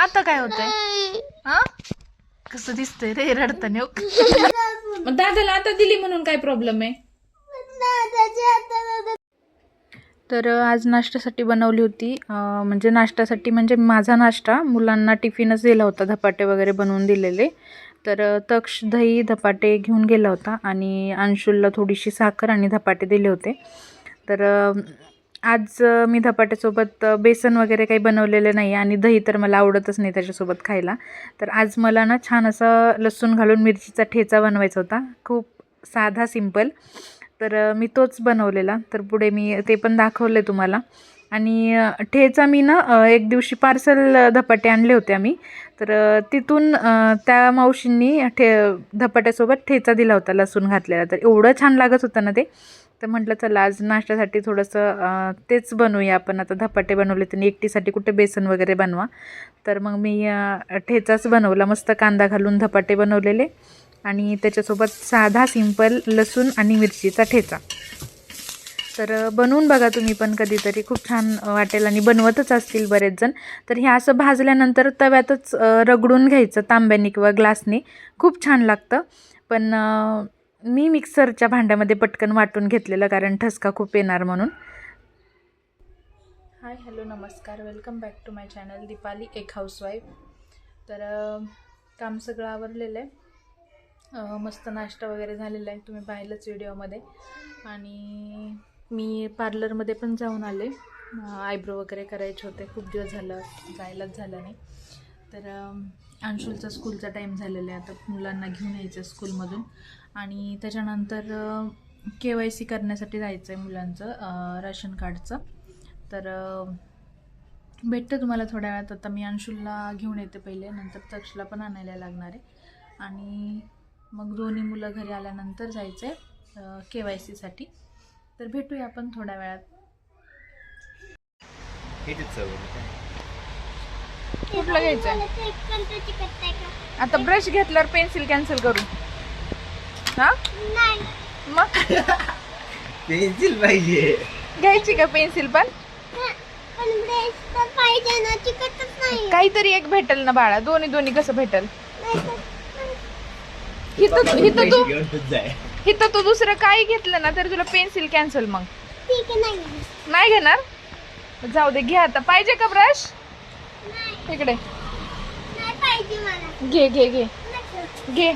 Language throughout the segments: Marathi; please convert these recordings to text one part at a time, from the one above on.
आता काय होतंय? हा कसं दिसतंय रे रडताना. मग दादाला आता दिली म्हणून काय प्रॉब्लेम आहे? तर आज नाश्त्यासाठी बनवली होती, म्हणजे नाश्त्यासाठी म्हणजे माझा नाश्ता, मुलांना टिफिनच दिला होता, धपाटे वगैरे बनवून दिलेले. तर तक्ष दही धपाटे घेऊन गेला होता आणि अंशुलला थोडीशी साखर आणि धपाटे दिले होते. तर आज मी धपाट्यासोबत बेसन वगैरे काही बनवलेलं नाही आणि दही तर मला आवडतच नाही त्याच्यासोबत खायला. तर आज मला ना छान असा लसूण घालून मिरचीचा ठेचा बनवायचा होता, खूप साधा सिंपल. तर मी तोच बनवलेला. तर पुढे मी ते पण दाखवले तुम्हाला. आणि ठेचा मी ना एक दिवशी पार्सल धपाटे आणले होते आम्ही. तर तिथून त्या मावशींनी धपाट्यासोबत ठेचा दिला होता लसूण घातलेला. तर एवढं छान लागत होतं ना ते. तर म्हटलं चला आज नाश्त्यासाठी थोडंसं तेच बनवूया आपण. आता धपाटे बनवले तर एकटीसाठी कुठे बेसन वगैरे बनवा. तर मग मी ठेचाच बनवला, मस्त कांदा घालून धपाटे बनवलेले आणि त्याच्यासोबत साधा सिंपल लसूण आणि मिरचीचा ठेचा. तर बनवून बघा तुम्ही पण कधीतरी, खूप छान वाटेल आणि बनवतच असतील बरेच जण. तर हे असं भाजल्यानंतर तव्यातच रगडून घ्यायचं तांब्याने किंवा ग्लासने, खूप छान लागतं. पण मी मिक्सरच्या भांड्यामध्ये पटकन वाटून घेतलेलं, कारण ठसका खूप येणार म्हणून. हाय हॅलो नमस्कार, welcome back to my channel Deepali एक हाऊसवाईफ. तर काम सगळं आवरलेलं आहे, मस्त नाश्ता वगैरे झालेला आहे, तुम्ही पाहिलंच व्हिडिओमध्ये. आणि मी पार्लरमध्ये पण जाऊन आले, आयब्रो वगैरे करायचे होते, खूप दिवस झालं जायलाच झालं नाही. तर अंशुलचा स्कूलचा टाईम झालेला आहे, आता मुलांना घेऊन यायचं स्कूलमधून. आणि त्याच्यानंतर KYC करण्यासाठी जायचं आहे मुलांचं, राशन कार्डचं. तर भेटतं तुम्हाला थोड्या वेळात. आता मी अंशुलला घेऊन येते पहिले, नंतर तक्षला पण आणायला लागणार आहे. आणि मग दोन्ही मुलं घरी आल्यानंतर जायचं आहे KYC साठी. तर भेटूया आपण थोड्या वेळात. कुठलं घ्यायचं आहे आता? ब्रश घेतल्यावर पेन्सिल कॅन्सल करू? हा मग पेन्सिल पाहिजे, घ्यायची का पेन्सिल? पण काहीतरी एक भेटेल ना बाळा, दोन्ही दोन्ही कसं भेटेल? इथं तू दुसरं काही घेतलं ना तर तुला पेन्सिल कॅन्सल. मग नाही घेणार? जाऊ दे, घे आता. पाहिजे का ब्रश? इकडे घे घे घे घे.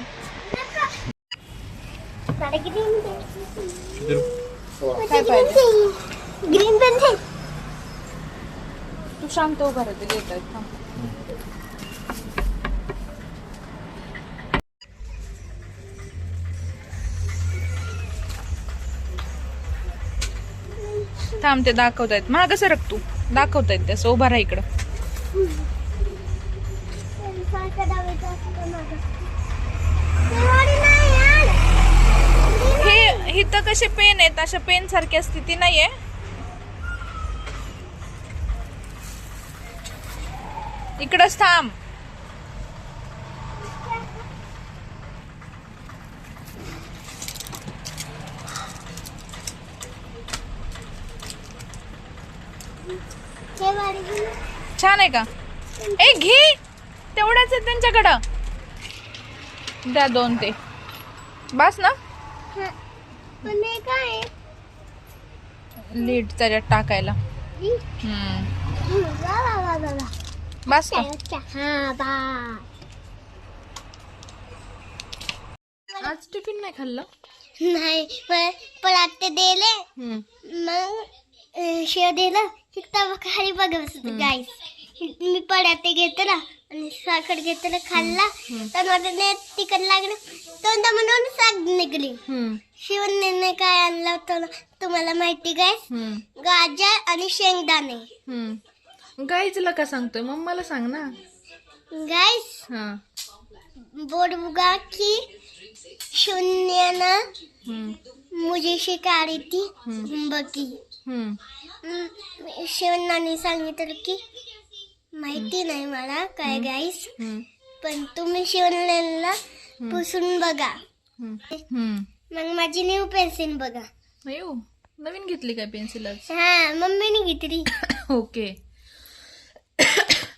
काय पाहिजे? Green pencil. तू शांत उभा राहते, देत आहेत. थांब, ते दाखवतायत. मागं सरक, तू दाखवतायत त्याचं. उभा राहा इकडं. हे इथं कसे पेन आहेत, अशा पेन सारखी असते ती नाहीये. इकडंच थांब. छान आहे का? ए घे, तेवढ्याच आहे त्यांच्याकडं. द्या दोन, ते बस ना. काय लीड त्याच्यात टाकायला. बस का? आज टिफिन नाही खाल्लं? नाही, पण आता दिले. मग शेव दिलं, तिथं खाली बघा गाईस. मी पडाते घेतला आणि साखर घेतलं, खाल्ला. तर मला तिखट लागलं, तोंडा म्हणून साग निघली. शिवने काय आणलं होतं तुम्हाला माहिती गाईस? गाजर आणि शेंगदाणे. गाईजला का सांगतोय? मम्माला सांग ना गाईस. बोर्ड बुगा की शून्यानं मुझे शिकारी थी बकी. शिवनाने सांगितलं की माहिती नाही मला काय गाईस, पण तुम्ही शिवण्याला पुसून बघा. मग माझी न्यू पेन्सिल बघा. नवीन घेतली काय पेन्सिल? हा, मम्मीने घेतली. ओके.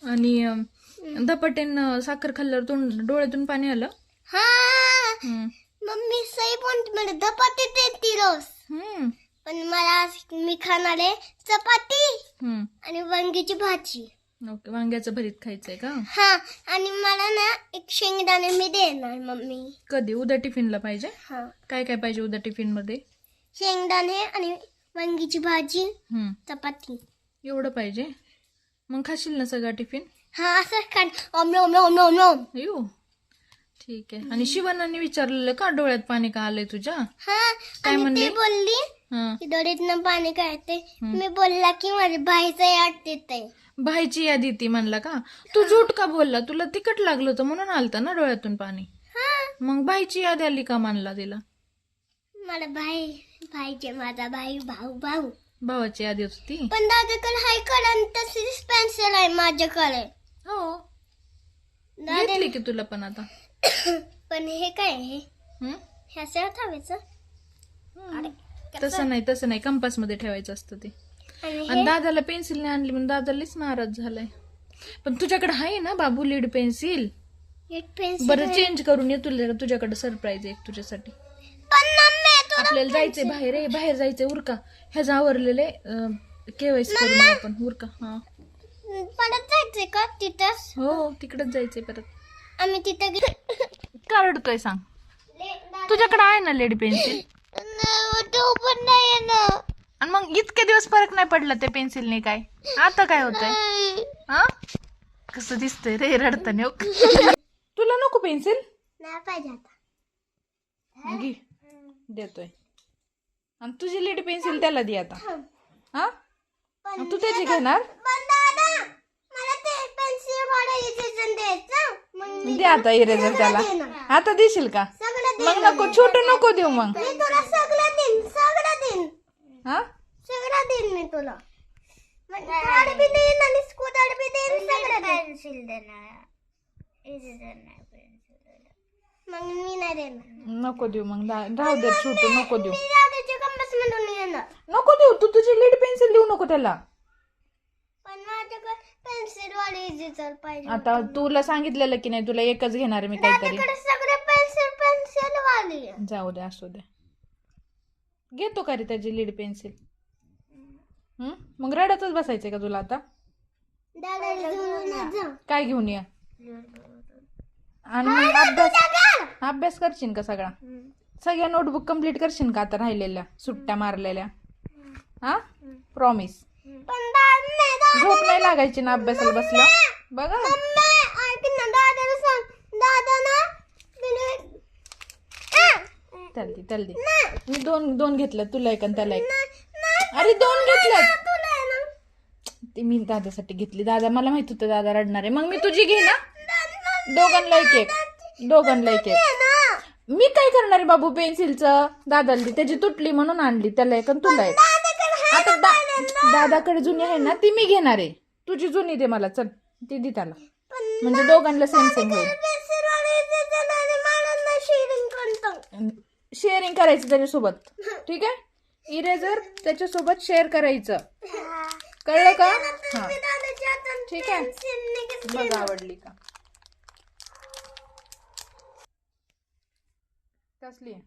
आणि धपाटेन साखर खाल्ल्यावर डोळ्यातून पाणी आलं. हा हम्म. मम्मी सही पण मला धपाटे देते रोज. हम्म. पण मला आज मी खाणार आहे चपाती हम्म. आणि वांग्याची भाजी. ओके, वांग्याचं भरीत खायचंय का? हा आणि मला ना एक शेंगदाणे मी देणार मम्मी. कधी? उद्या टिफिनला पाहिजे? हा काय काय पाहिजे उद्या टिफिन मध्ये? शेंगदाणे आणि वांगीची भाजी हम्म. चपाती. एवढं पाहिजे? मग खाशील ना सगळा टिफिन? हा असं खाण. ओम ओम ओम ओम ओम. येऊ. ठीक आहे. आणि शिवानाने विचारलेलं का डोळ्यात पाणी का आलंय तुझ्या? हा काय आणि म्हणली? ती बोलली हा. की डोळ्यातनं पाणी काढते. मी बोलला की माझ्या बाईचं याद येतंय. भाईची यादी ती म्हणला का? तू झूट का बोलला? तुला तिखट लागलं होतं म्हणून आलतं ना डोळ्यातून पाणी. हा मग भाईची यादी आली का मानला तिला? मला भाईचे माझा भाऊ भाऊ. भावाची यादी होती. पण दादाकडे हाय कलर तशीच पेन्सिल आहे माझ्याकडे. हो, दादा घेतली की तुला पण आता. पण हे काय आहे? हम्म? हे असं ठेवायचं. तसं नाही, कंपास मध्ये ठेवायचं असतं ते. आणि आणि दादाला पेन्सिल नाही आणली म्हणून दादालीच नाराज झालाय. पण तुझ्याकडे आहे ना बाबू लीड पेन्सिल? एक पेन्सिल. बरं चेंज करून ये, तुझ्याकडे सरप्राईज आहे एक तुझ्यासाठी. पण मम्मी आपल्याला जायचंय बाहेर जायचंय उरका. ह्याचं आवरलेले केवायसी करून येऊ आपण उरका. हा परत जायचंय का तिथंच? हो, तिकडेच जायचंय परत. आम्ही तिथं का रडतोय सांग? तुझ्याकडे आहे ना लेडी पेन्सिल? तो पण नाही ना. आणि मग इतके दिवस फरक नाही पडला त्या पेन्सिलने काय? आता काय होतंय? हा कसं दिसतंय रे रडताना. तुला नको पेन्सिल? नाही पाहिजे आता. घे, देतोय. आणि तुझी लेडी पेन्सिल त्याला दे आता. हा तू त्याची घेणार? पण दादा मला ते पेन्सिल वाढायचं द्यायचं. मग दे आता इरेजर त्याला. आता देशील का? सगळं मग नको, छोटं नको देऊ मग. मी तुला सगळं देईन. हा सगळं देईन मी तुला. झाड बी देईन आणि स्कूटर बी देईन. सगळं पेन्सिल देणार. मग मी नाही देणार. नको देऊ मग. राहू दे छोटू, नको देऊ. मी दादाच्या कंपास मधून येणार. नको देऊ, तू तुझी लीड पेन्सिल देऊ नको त्याला. पण माझ्याकडे पेन्सिल वाली इरेजर पाहिजे. आता तुला सांगितलेलं की नाही, तुला एकच घेणार आहे मी काहीतरी. दादाकडे सगळे पेन्सिल वाली आहे. जाऊ दे, असू दे. घेतो का रे त्याची लीड पेन्सिल? मग रडतच बसायचंय का तुला आता? दादाला घेऊन जा. काय घेऊन या? आणि मग अभ्यास करशील का सगळा? सगळ्या नोटबुक कंप्लीट करशील का आता राहिलेल्या सुट्ट्या मारलेल्या? हा प्रॉमिस? पण दादा झोप नाही लागायची ना अभ्यासाला बसल्या? बघा ऐक ना, दादाला सांग. दादा ना त्याला दे. मी दोन घेतलं, तुला एक आणि त्याला एक. अरे 2 घेतलं ते मी दादासाठी घेतली. दादा मला माहित होतं दादा रडणार आहे, मग मी तुझी घे ना. दोघांना एक एक. मी काय करणार आहे बाबू पेन्सिलचं? दादाला दे, त्याची तुटली म्हणून आणली. त्याला एक आणि तुला एक. आता दादाकडे जुनी आहे ना ती मी घेणार आहे. तुझी जुनी दे मला, चल ती दे त्याला, म्हणजे दोघांना सेम होईल. शेअरिंग करायचं त्याच्यासोबत, ठीक आहे? इरेजर त्याच्यासोबत शेअर करायचं, कळलं का? हा ठीक आहे. बघ आवडली का? कसली आहे?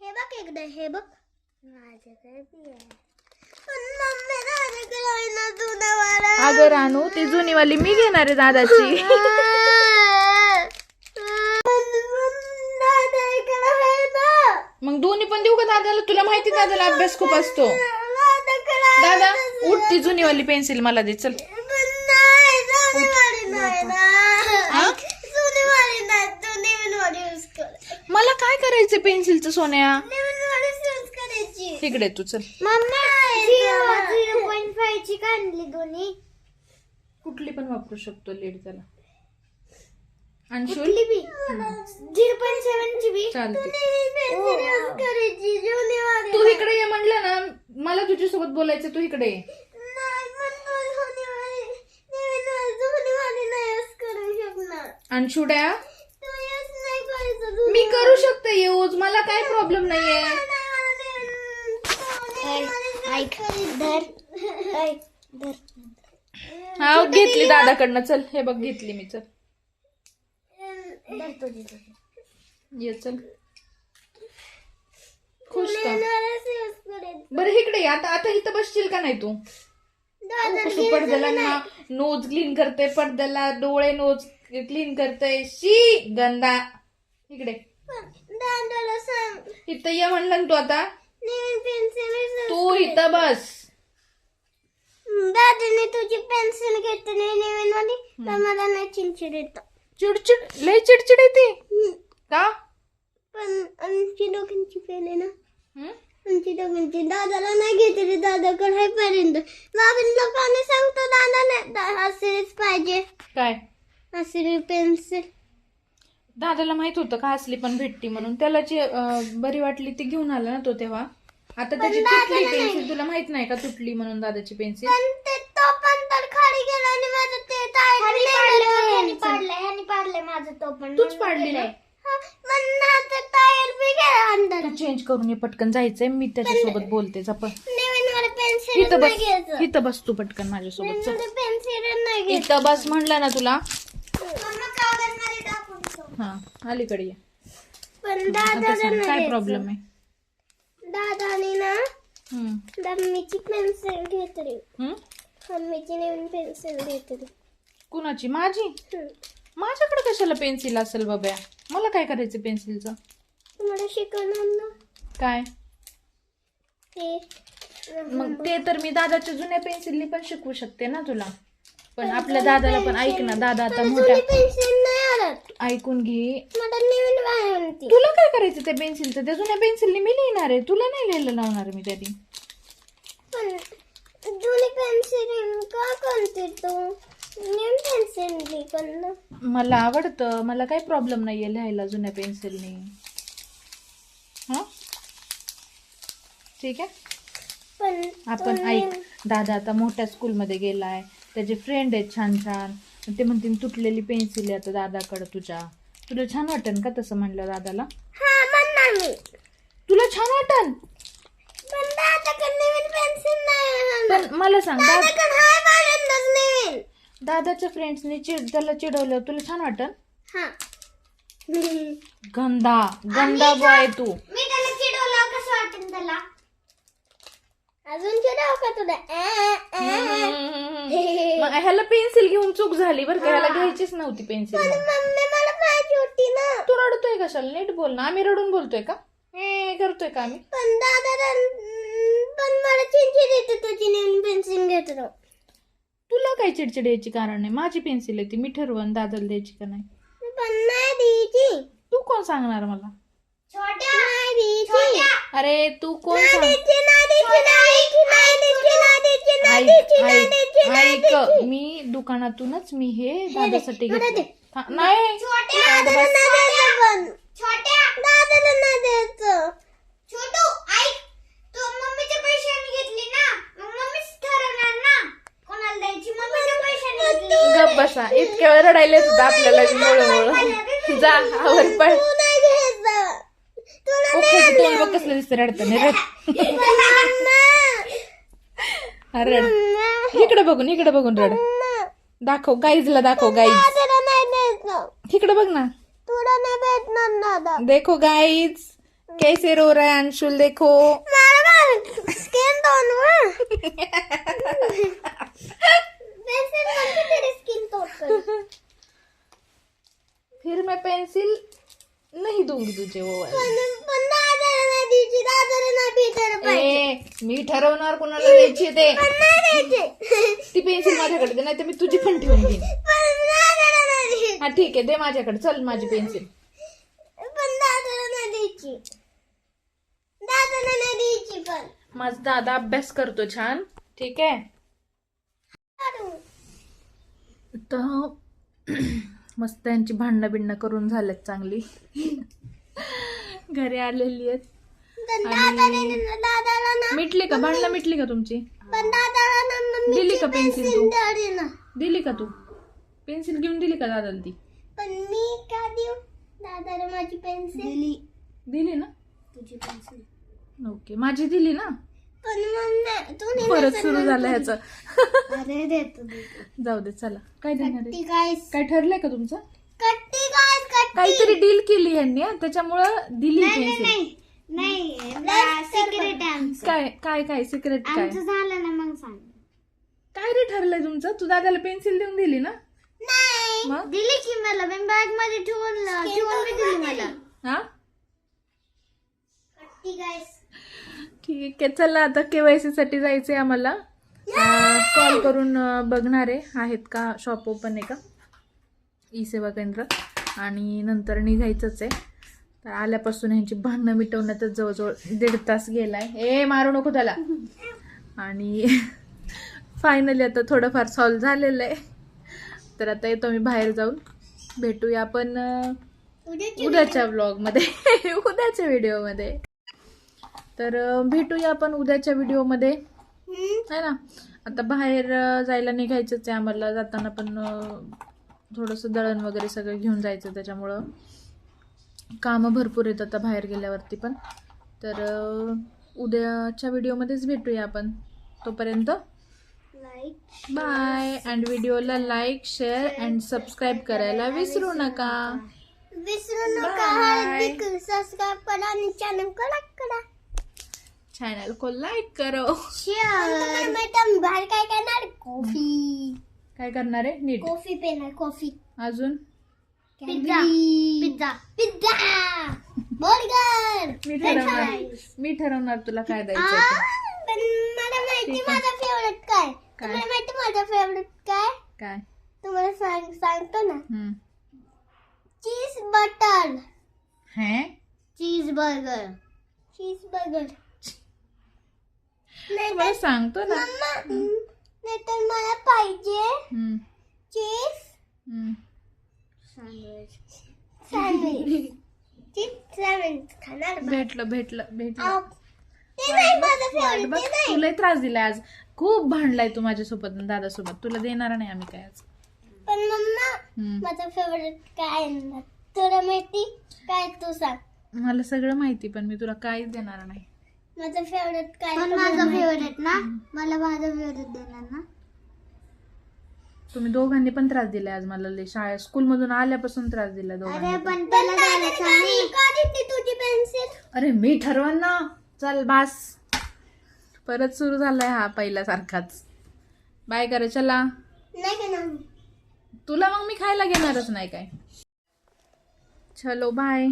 हे बघ एकदा, हे बघ. अगं रानू, ती जुनीवाली मी घेणार आहे दादाची. मग दोन्ही पण देऊ का दादाला? तुला माहिती दादाला अभ्यास खूप असतो. दादा उठ, ती जुनीवाली पेन्सिल मला दे, चल. मला काय करायचं पेन्सिलचं सोन्या? तिकडे तू चल. 0.5 ची काढली दोन्ही. कुठली पण वापरू शकतो लीड त्याला. अंशुल 0.7 ची बी चालते. करायची. तू इकडे ये म्हणलं ना, मला तुझ्यासोबत बोलायचं. तू इकडे ये. अंशुड्या मी करू शकते यूज, मला काय प्रॉब्लेम नाहीये. ऐक, धर. हा घेतली दादाकडनं. चल हे बघ घेतली मी. चल ये चल. खुश का? बरं इकडे ये. आता आता इथं बसशील का नाही तू? कसं पडद्याला ना नोज क्लीन करते, पडद्याला डोळे नोज क्लीन करते. शी गंदा. इकडे दादाला सांग इथं ये म्हणलं ना तू आता. नवीन पेन्सिल. तू इथं बस. दादाने तुझी पेन्सिल घेतली नवीन वाली तर मला नाही चिडचिड येत. चिडचिड लय चिडचिड येते का? पण आमची दोघांची पेन आहे ना, हम्म? आमची दोघांची. दादाला नाही घेतली, दादाकडे आहे पर्यंत. बाबांना पाणी सांगतो दादाने असेच पाहिजे, काय असे पेन्सिल. दादाला माहित होतं का असली पण भेटती म्हणून. त्याला जी बरी वाटली ती घेऊन आला ना तो तेव्हा. आता त्याची तुटली पेन्सिल. तुला माहित नाही का तुटली म्हणून दादाची पेन्सिल? पण ते तो पण तर खाली गेला आणि माझं ते पाडलंय माझं तो पण. तूच पाडली ना. टायर बी गेला अंदर. तू चेंज करून ये पटकन. जायचंय मी त्याच्यासोबत बोलते. आपण नवीन मला पेन्सिल इथं नाही बस. घ्यायचं. इथं बस तू पटकन माझ्यासोबत. चल पेन्सिल नाही घ्यायचं. इथं बस म्हणलं ना तुला. मम्मा कागदमध्ये टाकून ठेव. हा अलीकडे ये. पण आता दादाला सांग नाही काय घ्यायचं. प्रॉब्लेम आहे? दादाने ना मम्मीची पेन्सिल घेतली. मम्मीची नवीन पेन्सिल घेतली. कुणाची? माझी? माझ्याकडे कशाला पेन्सिल असेल बाब्या? मला काय करायचं पेन्सिलचं? तुम्हाला शिकवणार ना काय? ते. मग ते तर मी दादाच्या जुन्या पेन्सिलनी पण शिकवू शकते ना तुला. पण आपल्या दादाला पण ऐक ना. दादा आता मोठ्या. पेन्सिल नाही आलं. ऐकून घे. मला नवीन वाहनती. तुला काय करायचं त्या पेन्सिलचं? त्या जुन्या पेन्सिलनी मी लिहिणार आहे. तुला नाही लिहायला लावणार मी त्यानी. पण जुनी पेन्सिल का करते तू? नवीन पेन्सिल पण मला आवडतं. मला काही प्रॉब्लेम नाहीये लिहायला जुन्या पेन्सिलनी. हा ठीक आहे. पण आपण ऐक. दादा आता मोठ्या स्कूलमध्ये गेलाय. त्याचे फ्रेंड आहेत छान छान. ते म्हणतील तुटलेली पेन्सिल आहे आता दादाकडे तुझ्या. तुला छान वाटेल का तसं म्हणलं दादाला? हा म्हणणार मी. तुला छान वाटेल? पण दादाकडे नवीन पेन्सिल नाही. पण मला सांग दादाकडे हाय माझ्याकडे नवीन. दादाच्या फ्रेंड्सने त्याला चिडवलं तुला छान वाटेल? हा. गंदा गंदा बॉय तू. मी त्याला चिडवलं कसं वाटेल त्याला? अजून चिडव का तुला? मग ह्याला पेन्सिल घेऊन चूक झाली बरं का. ह्याला घ्यायचीच नव्हती पेन्सिल. मम्मी मला पाहिजे होती ना. तू रडतोय कशाला? नीट बोल ना. आम्ही रडून बोलतोय का? हे करतोय का आम्ही? पण दादा पण मला चिडचिड येते तुझी नवीन पेन्सिल घेतलं. तुला काय चिडचिड यायची कारण नाही. माझी पेन्सिल आहे ती. मी ठरवून दादाला द्यायची का नाही. पण नाही द्यायची. तू कोण सांगणार मला? छोट्या नाही द्यायची. अरे तू कोण सांग. ऐक मी दुकानातूनच मी हे दादासाठी घेतलं. नाही छोटू ऐक. तू मम्मीचे पैशाने घेतली ना, मग मम्मीच ठरवणार ना कोणाला द्यायची. मम्मीच्या पैशाने घेतली. गप बसा. इतक्या वेळ रडायला येत होतं आपल्याला मुळे. जा आवर पळ. ओके तोंड बघ कसलं दिसतं रडताना. रड. इकडे बघून रड. दाखव गाईजला दाखव. गाईज इकडे बघ ना. तुला नाही भेटणार दादा. देखो गाइस कैसे रो रहा है अंशुल. देखो स्किन टोन स्किन टोन. फिर मैं पेंसिल नहीं दूंगी तुझे वो वाली. पण दादाला नाही द्यायची. दादाला नाही भेटायला पाहिजे. मी ठरवणार कोणाला द्यायची ते. पण नाही द्यायची. ती पेन्सिल माझ्याकडे दे नाही तर मी तुझी पण ठेवून घेईन. पण दादाला नाही द्यायची. हा ठीक आहे दे माझ्याकडे. चल माझी पेन्सिल. पण दादाला नाही द्यायची. दादाला नाही द्यायची. पण माझा दादा अभ्यास करतो छान. ठीक आहे. तर मस्त त्यांची भांडणं बिंडणं करून झालेत चांगली. घरी आलेली आहेत. दादाला ना मिटली का भांडणं? मिटली का तुमची? पण दादाला ना मम्मी दिली का पेन्सिल तू? ना. दिली का तू पेन्सिल घेऊन दिली का दादाला ती? पण मी का देऊ दादाला माझी पेन्सिल? दिली ना. तुझी पेन्सिल. ओके माझी दिली ना. पण मम्मी तू नाही परत सुरू झालं ह्याचं. अरे देतो जाऊ दे चला. काय देणार आहे? कट्टी गाईस काय ठरलंय का तुमचं? कट्टी गाईस कट्टी काहीतरी डील केली यांनी त्याच्यामुळं दिली नाही पेन्सिल. नाही सिक्रेट आहे आमचं. काय काय काय सिक्रेट काय आमचं झालं ना मग सांग. काय रे ठरलंय तुमचं? तू दादाला पेन्सिल देऊन दिली ना? नाही मग? दिली की मला मी बॅग मध्ये ठेवून मी दिली मला. हा कट्टी गाईस ठीक आहे चला. आता KYC साठी जायचंय आम्हाला. कॉल करून बघणार आहेत का शॉप ओपन आहे का ई सेवा केंद्र, आणि नंतर निघायचंच आहे. तर आल्यापासून ह्यांची भांडणं मिटवण्यातच जवळजवळ 1.5 तास गेलाय. मारू नको त्याला. आणि फायनली आता थोडंफार सॉल्व झालेलं आहे. तर आता येतो मी बाहेर जाऊन. भेटूया आपण उद्याच्या व्लॉगमध्ये उद्याच्या व्हिडिओमध्ये. तर भेटूया आपण उद्याच्या व्हिडिओमध्ये आहे ना. आता बाहेर जायला निघायचंच आहे आम्हाला. जाताना पण थोडंसं दळण वगैरे सगळं घेऊन जायचं, त्याच्यामुळं कामं भरपूर आहेत आता बाहेर गेल्यावरती पण. तर उद्याच्या व्हिडिओमध्येच भेटूया आपण. तोपर्यंत बाय. अँड व्हिडिओला लाईक शेअर अँड सबस्क्राईब करायला विसरू नका. सबस्क्राइब करा आणि चॅनल को लाईक करा. चॅनल को लाईक करो. शेअर मैडम बाहेर काय करणार? कॉफी. काय करणार आहे नीट? कॉफी पेणार कॉफी. अजून पिझ्झा पिझ्झा पिझ्झा बर्गर. मी ठरवणार तुला काय द्यायचं आहे ते. पण मला माहिती माझा फेवरेट काय. तुम्हाला माहिती माझा फेवरेट काय? काय? तुम्हाला सांगतो ना. चीज बटर. हे चीज बर्गर. चीज बर्गर. मला सांगतो ना. नाही तर मला पाहिजे चीज सँडविच. चीज सँडविच खाणार. भेटलं ते नाही माझं फेवरेट. बघ, तुला त्रास दिलाय आज. खूप भांडलाय तू माझ्यासोबत दादासोबत. तुला देणार नाही आम्ही काय आज. पण मम्मा माझं फेवरेट काय आहे तुला माहिती काय? तू सांग. मला सगळं माहिती, पण मी तुला काहीच देणार नाही. माझं फेवरेट काय? पण माझं फेवरेट ना. मला माझं फेवरेट देणार ना. तुम्ही दोघांनी पण त्रास दिलाय आज मला. शाळेत स्कूल मधून आल्यापासून त्रास दिला दोघांनी. अरे पण त्याला का देते तुझी पेन्सिल? अरे मी ठरवन ना. चल बास. परत सुरू झालाय हा पहिल्यासारखाच. बाय करे चला. नाही का ना. तुला मग मी खायला घेणारच नाही काय. चलो बाय.